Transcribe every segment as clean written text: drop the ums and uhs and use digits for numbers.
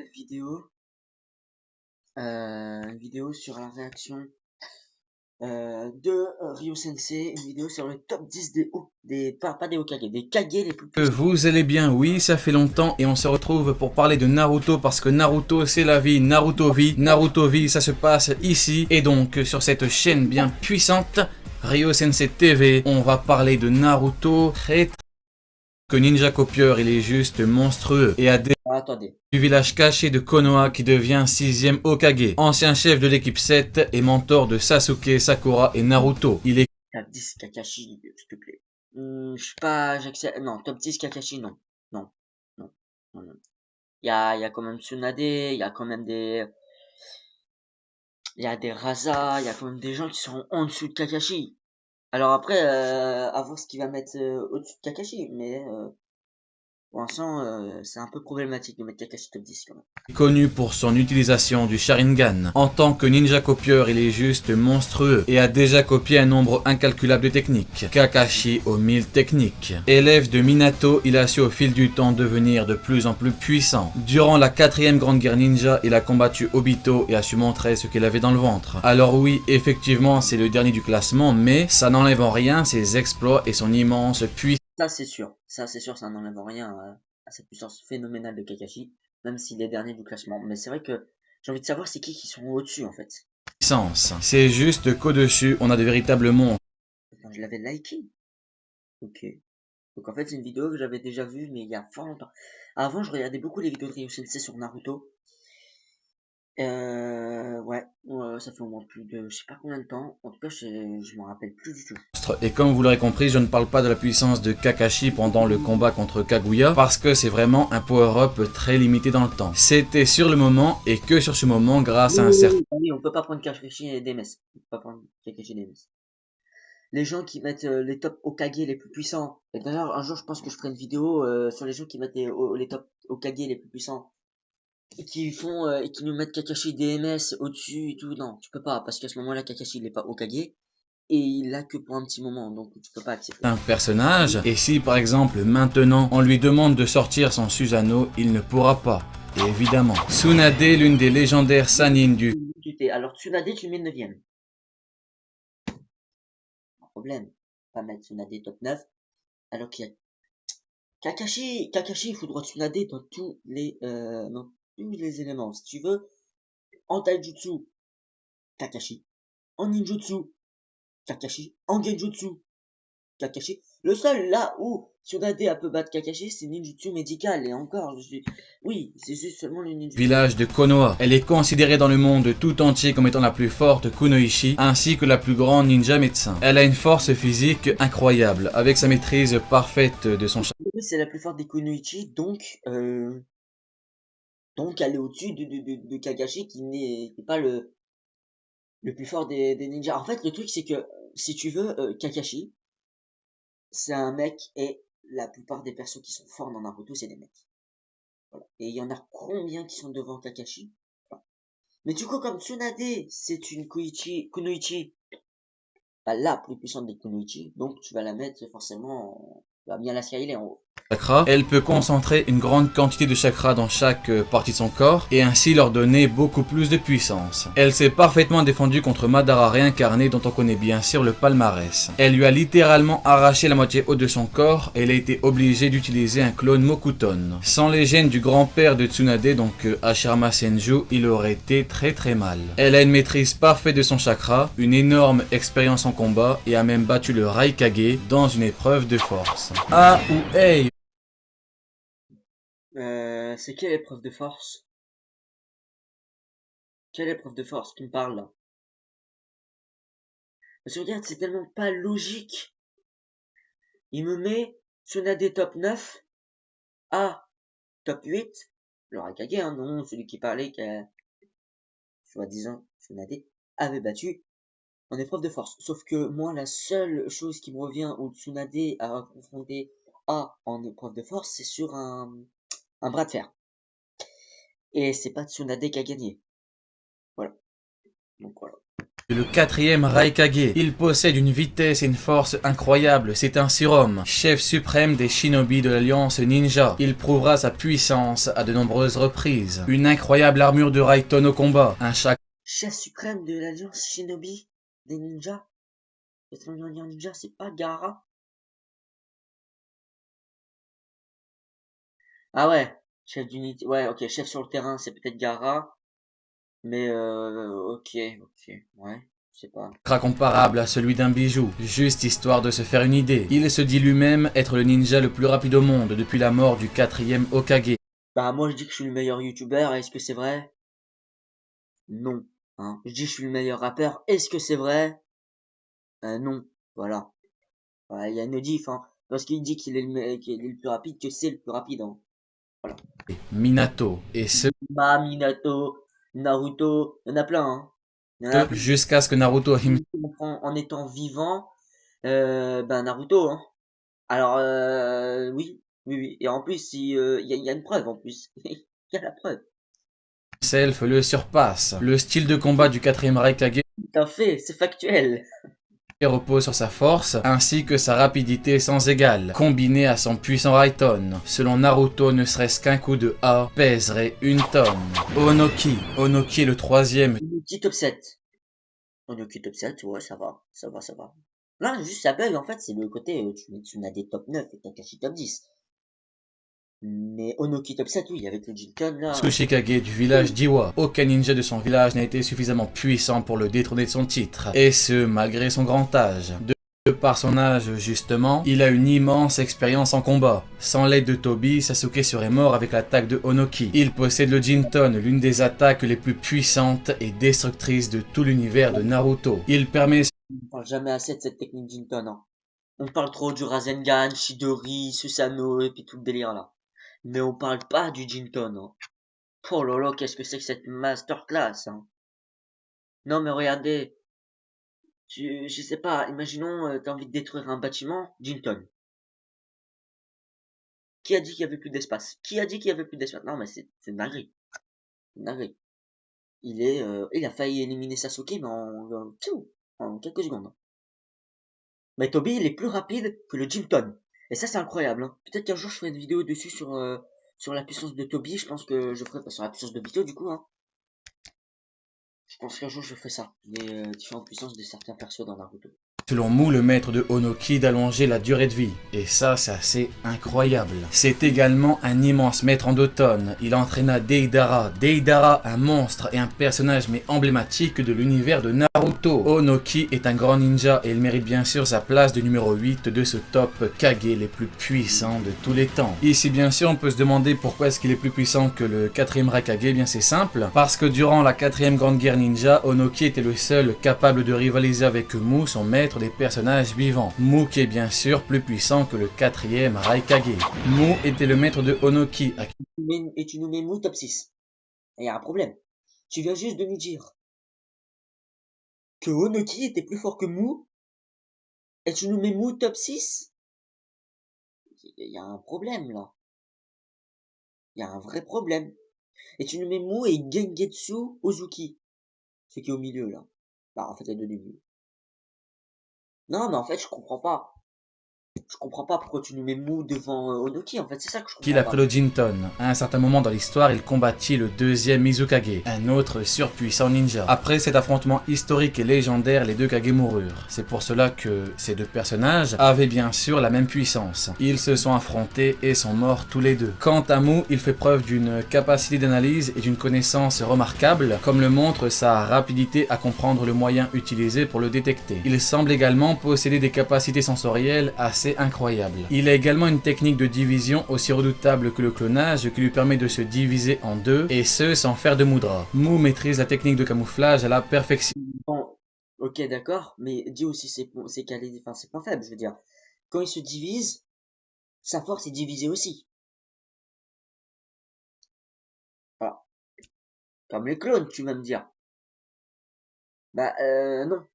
nouvelle vidéo. Une vidéo sur la réaction de Ryo Sensei, une vidéo sur le top 10 pas des Hokage, des Kage les plus puissants. Vous allez bien, oui, ça fait longtemps et on se retrouve pour parler de Naruto parce que Naruto c'est la vie, Naruto vie, ça se passe ici et donc sur cette chaîne bien puissante, Ryo Sensei TV, on va parler de Naruto que Ninja Copieur il est juste monstrueux et a du Attendez, village caché de Konoha qui devient 6ème Hokage, ancien chef de l'équipe 7 et mentor de Sasuke, Sakura et Naruto. Il est top 10 Kakashi, s'il te plaît. Je sais pas, j'accepte. Non, top 10 Kakashi, non. Non, non, non, non. Il y a quand même Tsunade, il y a quand même il y a des Raza, il y a quand même des gens qui sont en dessous de Kakashi. Alors après, à voir ce qu'il va mettre au-dessus de Kakashi, mais pour l'instant, c'est un peu problématique de mettre Kakashi top 10 quand même. connu pour son utilisation du Sharingan. En tant que ninja copieur, il est juste monstrueux et a déjà copié un nombre incalculable de techniques. Kakashi aux 1000 techniques. Élève de Minato, il a su au fil du temps devenir de plus en plus puissant. Durant la 4ème grande guerre ninja, il a combattu Obito et a su montrer ce qu'il avait dans le ventre. Alors oui, effectivement, c'est le dernier du classement, mais ça n'enlève en rien ses exploits et son immense puissance. Ça c'est sûr, ça n'enlève rien à cette puissance phénoménale de Kakashi, même s'il est dernier du classement. Mais c'est vrai que j'ai envie de savoir c'est qui sont au-dessus en fait. C'est juste qu'au-dessus, on a de véritables monstres. Enfin, je l'avais liké. Ok. Donc en fait c'est une vidéo que j'avais déjà vue mais il y a fort longtemps. Avant je regardais beaucoup les vidéos de Ryo Sensei sur Naruto. Ouais, ça fait au moins plus de je sais pas combien de temps. En tout cas je m'en rappelle plus du tout. Et comme vous l'aurez compris, je ne parle pas de la puissance de Kakashi pendant le combat contre Kaguya, parce que c'est vraiment un power-up très limité dans le temps. C'était sur le moment, et que sur ce moment, grâce à un certain Oui, on peut pas prendre Kakashi et Demes. On peut pas prendre Kakashi et Demes. Les gens qui mettent les top Hokage les plus puissants. Et d'ailleurs, un jour, je pense que je ferai une vidéo sur les gens qui mettent les top Hokage les plus puissants. Et qui font et qui nous mettent Kakashi DMS au-dessus et tout. Non, tu peux pas, parce qu'à ce moment-là, Kakashi il est pas Hokage. Et il l'a que pour un petit moment, donc tu peux pas accepter. personnage, et si par exemple maintenant on lui demande de sortir son Susanoo, il ne pourra pas. Et évidemment, Tsunade, l'une des légendaires Sannin du Alors Tsunade, tu le mets 9ème. Problème. Pas mettre Tsunade top 9. Alors qu'il y a Kakashi, il faut droit Tsunade dans tous les éléments. Si tu veux, en taijutsu, Kakashi. En ninjutsu, Kakashi. En genjutsu, Kakashi. Le seul là où Tsunade peut battre Kakashi, c'est ninjutsu médical. Et encore, oui, c'est juste seulement le ninjutsu. village de Konoha. Elle est considérée dans le monde tout entier comme étant la plus forte kunoichi, ainsi que la plus grande ninja médecin. Elle a une force physique incroyable, avec sa maîtrise parfaite de son Oui, c'est la plus forte des kunoichi, donc elle est au-dessus de Kakashi qui n'est pas le plus fort des ninjas. En fait, le truc c'est que si tu veux, Kakashi, c'est un mec et la plupart des persos qui sont forts dans Naruto, c'est des mecs. Voilà. Et il y en a combien qui sont devant Kakashi? Voilà. Mais du coup, comme Tsunade, c'est une kunoichi, pas la plus puissante des kunoichi, donc tu vas la mettre forcément, tu vas bien la scaler en haut. chakra. Elle peut concentrer une grande quantité de chakra dans chaque partie de son corps et ainsi leur donner beaucoup plus de puissance. Elle s'est parfaitement défendue contre Madara réincarné dont on connaît bien sûr le palmarès. Elle lui a littéralement arraché la moitié haute de son corps et elle a été obligée d'utiliser un clone Mokuton. Sans les gènes du grand-père de Tsunade, donc Hashirama Senju, il aurait été très mal. Elle a une maîtrise parfaite de son chakra, une énorme expérience en combat et a même battu le Raikage dans une épreuve de force. Ah ou hey. C'est quelle épreuve de force? Quelle épreuve de force tu me parles là? Parce que regarde, c'est tellement pas logique. Il me met Tsunade top 9 à top 8. Le Raikage, hein, non, celui qui parlait que, soi-disant, Tsunade avait battu en épreuve de force. Sauf que moi, la seule chose qui me revient où Tsunade a confronté A en épreuve de force, c'est sur un bras de fer. Et c'est pas Tsunade qui a gagné. Voilà. Donc voilà. Le quatrième Raikage. Il possède une vitesse et une force incroyables, c'est un surhomme, chef suprême des shinobi de l'Alliance Ninja. Il prouvera sa puissance à de nombreuses reprises. Une incroyable armure de Raiden au combat, un chakra Chef suprême de l'Alliance Shinobi des ninjas. Le ninja, c'est pas Gaara? Ah ouais, chef d'unité. Ouais, ok, chef sur le terrain, c'est peut-être Gaara. Mais ok, ouais, je sais pas. comparable à celui d'un bijou, juste histoire de se faire une idée. Il se dit lui-même être le ninja le plus rapide au monde depuis la mort du quatrième Hokage. Bah moi je dis que je suis le meilleur youtubeur, est-ce que c'est vrai? Non. Hein. Je dis que je suis le meilleur rappeur, est-ce que c'est vrai? Non. Voilà. Voilà, il y a une diff, hein. Lorsqu'il dit qu'il est le plus rapide, que c'est le plus rapide, hein. Voilà. Minato, et ce Minato, Naruto, il y en a plein, hein. Il y en a plein. jusqu'à ce que Naruto En étant vivant, ben Naruto, hein. Alors, oui, oui, oui. Et en plus, il y a une preuve, en plus. Il y a la preuve. himself le surpasse. Le style de combat du quatrième Raikage Tout à fait, c'est factuel. repose sur sa force ainsi que sa rapidité sans égale, combinée à son puissant Raiden. Selon Naruto, ne serait-ce qu'un coup de A pèserait une tonne. Onoki. Onoki est le troisième. Onoki top 7. Onoki top 7, ouais, ça va, ça va, ça va. Là, juste ça bug, en fait, c'est le côté, tu n'as des top 9 et Kakashi top 10. Mais Onoki top 7, oui, avec le Jinton, là. Tsuchikage du village d'Iwa. Aucun ninja de son village n'a été suffisamment puissant pour le détrôner de son titre. Et ce, malgré son grand âge. De par son âge, justement, il a une immense expérience en combat. Sans l'aide de Tobi, Sasuke serait mort avec l'attaque de Onoki. Il possède le Jinton, l'une des attaques les plus puissantes et destructrices de tout l'univers de Naruto. Il permet... On parle jamais assez de cette technique Jinton, hein. On parle trop du Rasengan, Chidori, Susanoo, et puis tout le délire, là. Mais on parle pas du Jinton, hein. Oh là là, qu'est-ce que c'est que cette masterclass, hein. Non, mais regardez. Je sais pas, imaginons, t'as envie de détruire un bâtiment, Jinton. Qui a dit qu'il y avait plus d'espace? Qui a dit qu'il y avait plus d'espace? Non, mais c'est une dinguerie. Une dinguerie. Il a failli éliminer Sasuke, mais en quelques secondes. Mais Toby, il est plus rapide que le Jinton. Et ça, c'est incroyable, hein. Peut-être qu'un jour, je ferai une vidéo dessus sur la puissance de Toby. Je pense que je ferai pas sur la puissance de Bito, du coup, hein. Je pense qu'un jour, je ferai ça. Les différentes puissances de certains persos dans Naruto. Selon Mu, le maître de Onoki, d'allonger la durée de vie. Et ça, c'est assez incroyable. C'est également un immense maître en 2 tonnes. Il entraîna Deidara. Deidara, un monstre et un personnage mais emblématique de l'univers de Naruto. Onoki est un grand ninja et il mérite bien sûr sa place de numéro 8 de ce top Kage les plus puissants de tous les temps. Ici, bien sûr, on peut se demander pourquoi est-ce qu'il est plus puissant que le quatrième Raikage. Eh bien, c'est simple. Parce que durant la 4e grande guerre ninja, Onoki était le seul capable de rivaliser avec Mu, son maître des personnages vivants. Mu qui est bien sûr plus puissant que le 4e Raikage. Mu était le maître de Onoki. Et tu nous mets Mu top 6. Il y a un problème. Tu viens juste de nous dire que Onoki était plus fort que Mu et tu nous mets Mu top 6. Il y a un problème là. Il y a un vrai problème. Et tu nous mets Mu et Gengetsu Ozuki. Ce qui est au milieu là. Bah en fait il y a deux du milieu. Non mais en fait je comprends pas. Je comprends pas pourquoi tu nous mets Mu devant Onoki, en fait, c'est ça que je comprends Qu'il pas. après le Jinton. À un certain moment dans l'histoire, il combattit le 2e Mizukage, un autre surpuissant ninja. Après cet affrontement historique et légendaire, les deux Kage moururent. C'est pour cela que ces deux personnages avaient bien sûr la même puissance. Ils se sont affrontés et sont morts tous les deux. Quant à Mu, il fait preuve d'une capacité d'analyse et d'une connaissance remarquable, comme le montre sa rapidité à comprendre le moyen utilisé pour le détecter. Il semble également posséder des capacités sensorielles assez incroyables. Il a également une technique de division aussi redoutable que le clonage qui lui permet de se diviser en deux, et ce sans faire de moudra. Mu maîtrise la technique de camouflage à la perfection. Bon, ok, d'accord, mais dis aussi ses points faibles, je veux dire. Quand il se divise, sa force est divisée aussi. Voilà. Comme les clones, tu vas me dire. Bah, non.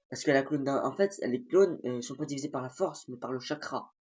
Parce que la clone en fait, les clones sont pas divisés par la force, mais par le chakra.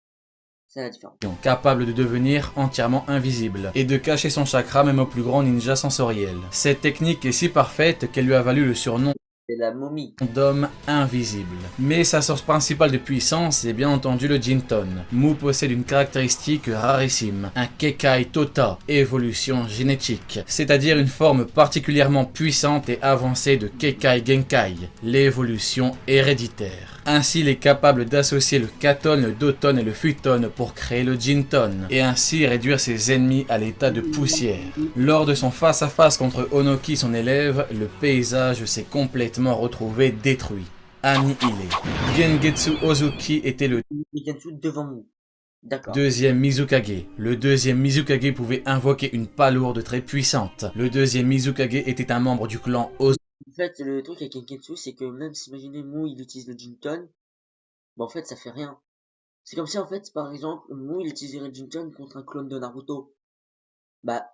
C'est la différence. Capable de devenir entièrement invisible et de cacher son chakra même au plus grand ninja sensoriel. Cette technique est si parfaite qu'elle lui a valu le surnom C'est la momie. D'homme invisible. Mais sa source principale de puissance est bien entendu le Jinton. Mu possède une caractéristique rarissime, un Kekai Tota, évolution génétique, c'est-à-dire une forme particulièrement puissante et avancée de Kekai Genkai, l'évolution héréditaire. Ainsi, il est capable d'associer le Katon, le Doton et le Futon pour créer le Jinton, et ainsi réduire ses ennemis à l'état de poussière. Lors de son face-à-face contre Onoki, son élève, le paysage s'est complètement retrouvé détruit, annihilé. Gengetsu Ozuki était le Gengetsu devant nous. D'accord. deuxième Mizukage. Le deuxième Mizukage pouvait invoquer une palourde très puissante. Le deuxième Mizukage était un membre du clan Ozuki. En fait, le truc avec Gengetsu, c'est que même si, imaginez, Mu, il utilise le Jinton, bah en fait, ça fait rien. C'est comme si, en fait, par exemple, Mu, il utiliserait le Jinton contre un clone de Naruto. Bah,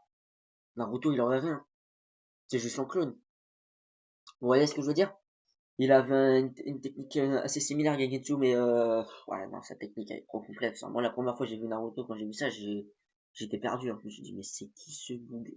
Naruto, il aurait rien. C'est juste son clone. Vous voyez ce que je veux dire? Il avait une technique assez similaire à Gengetsu, mais ouais, non, sa technique elle est trop complexe, hein. Moi, la première fois que j'ai vu Naruto, quand j'ai vu ça, j'étais perdu, hein. Je me suis dit, mais c'est qui ce bouge?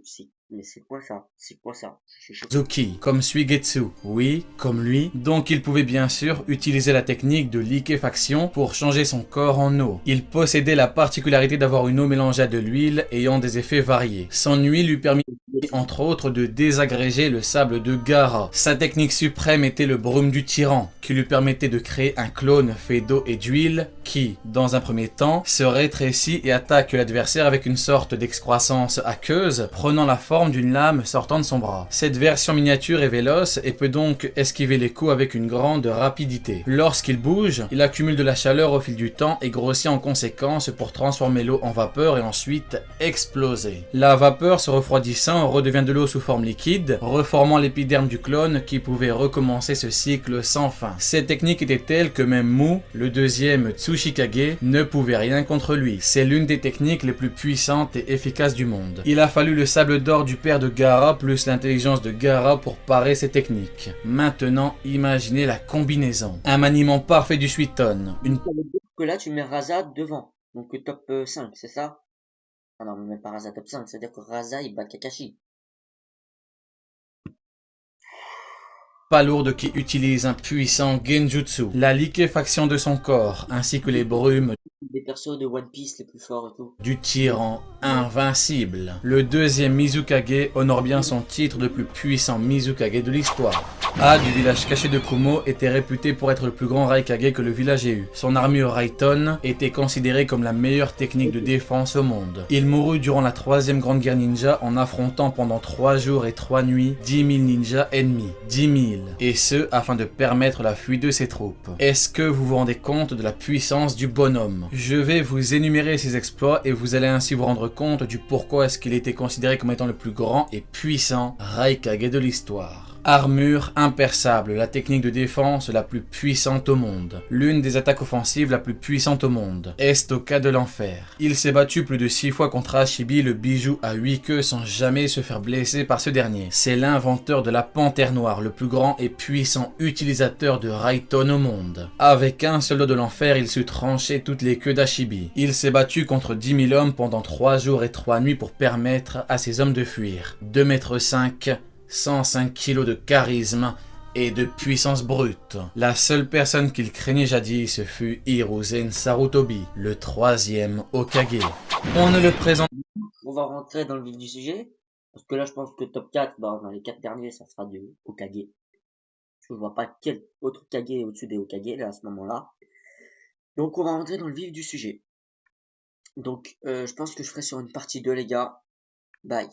Mais c'est quoi ça? C'est quoi ça? Je suis choqué. Ozuki, comme Suigetsu, oui, comme lui, donc il pouvait bien sûr utiliser la technique de liquéfaction pour changer son corps en eau. Il possédait la particularité d'avoir une eau mélangée à de l'huile ayant des effets variés. Son huile lui permit entre autres de désagréger le sable de Gaara. Sa technique suprême était le brume du tyran, qui lui permettait de créer un clone fait d'eau et d'huile qui, dans un premier temps, se rétrécit et attaque l'adversaire avec une sorte d'excroissance aqueuse, prenant la forme d'une lame sortant de son bras. Cette version miniature est véloce et peut donc esquiver les coups avec une grande rapidité. Lorsqu'il bouge, il accumule de la chaleur au fil du temps et grossit en conséquence pour transformer l'eau en vapeur et ensuite exploser. La vapeur se refroidissant redevient de l'eau sous forme liquide, reformant l'épiderme du clone qui pouvait recommencer ce cycle sans fin. Cette technique était telle que même Mu, le deuxième Tsuchikage, ne pouvait rien contre lui. C'est l'une des techniques les plus puissantes et efficaces du monde. Il a fallu le sable d'or du père de Gaara plus l'intelligence de Gaara pour parer ces techniques. Maintenant, imaginez la combinaison. Un maniement parfait du Suiton, une Ça veut dire que là, tu mets Raza devant. Donc top 5, c'est ça? Ah non, mais même pas Raza top 5, c'est-à-dire que Raza, il bat Kakashi. palourde qui utilise un puissant genjutsu, la liquéfaction de son corps, ainsi que les brumes Des persos de One Piece les plus forts et tout. du tyran invincible. Le deuxième Mizukage honore bien son titre de plus puissant Mizukage de l'histoire. A du village caché de Kumo était réputé pour être le plus grand Raikage que le village ait eu. Son armure Raiton était considérée comme la meilleure technique de défense au monde. Il mourut durant la troisième grande guerre ninja en affrontant pendant 3 jours et 3 nuits 10 000 ninjas ennemis. 10 000. Et ce, afin de permettre la fuite de ses troupes. Est-ce que vous vous rendez compte de la puissance du bonhomme? Je vais vous énumérer ses exploits et vous allez ainsi vous rendre compte du pourquoi est-ce qu'il était considéré comme étant le plus grand et puissant Raikage de l'histoire. Armure imperçable, la technique de défense la plus puissante au monde. L'une des attaques offensives la plus puissante au monde. Estoka de l'enfer. Il s'est battu plus de 6 fois contre Hashibi, le bijou à 8 queues sans jamais se faire blesser par ce dernier. C'est l'inventeur de la panthère noire, le plus grand et puissant utilisateur de Raiton au monde. Avec un seul dos de l'enfer, il sut trancher toutes les queues d'Hashibi. Il s'est battu contre 10 000 hommes pendant 3 jours et 3 nuits pour permettre à ces hommes de fuir. 2,5 m, 105 kg de charisme et de puissance brute. La seule personne qu'il craignait jadis fut Hiruzen Sarutobi, le 3e Hokage. On ne le présente. On va rentrer dans le vif du sujet. Parce que là, je pense que top 4, bah, dans les 4 derniers, ça sera du Hokage. Je vois pas quel autre Kage est au-dessus des Hokage, là, à ce moment-là. Donc, on va rentrer dans le vif du sujet. Donc, je pense que je ferai sur une partie 2, les gars. Bye.